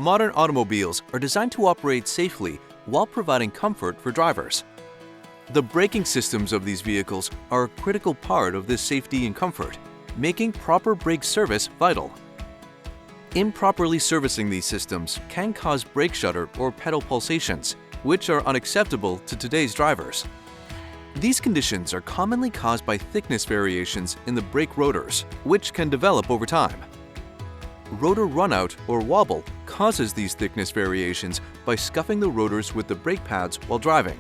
Modern automobiles are designed to operate safely while providing comfort for drivers. The braking systems of these vehicles are a critical part of this safety and comfort, making proper brake service vital. Improperly servicing these systems can cause brake shudder or pedal pulsations, which are unacceptable to today's drivers. These conditions are commonly caused by thickness variations in the brake rotors, which can develop over time. Rotor runout or wobble causes these thickness variations by scuffing the rotors with the brake pads while driving.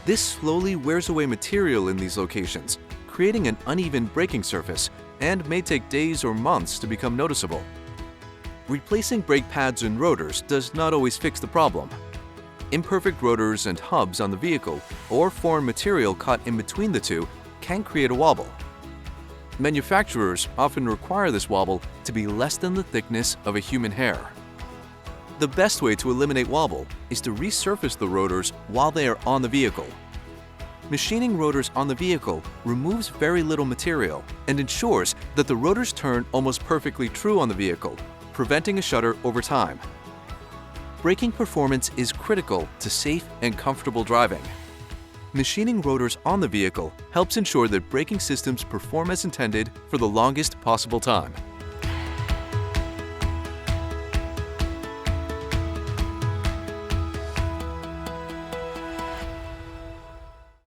This slowly wears away material in these locations, creating an uneven braking surface, and may take days or months to become noticeable. Replacing brake pads and rotors does not always fix the problem. Imperfect rotors and hubs on the vehicle or foreign material caught in between the two can create a wobble. Manufacturers often require this wobble to be less than the thickness of a human hair. The best way to eliminate wobble is to resurface the rotors while they are on the vehicle. Machining rotors on the vehicle removes very little material and ensures that the rotors turn almost perfectly true on the vehicle, preventing a shudder over time. Braking performance is critical to safe and comfortable driving. Machining rotors on the vehicle helps ensure that braking systems perform as intended for the longest possible time.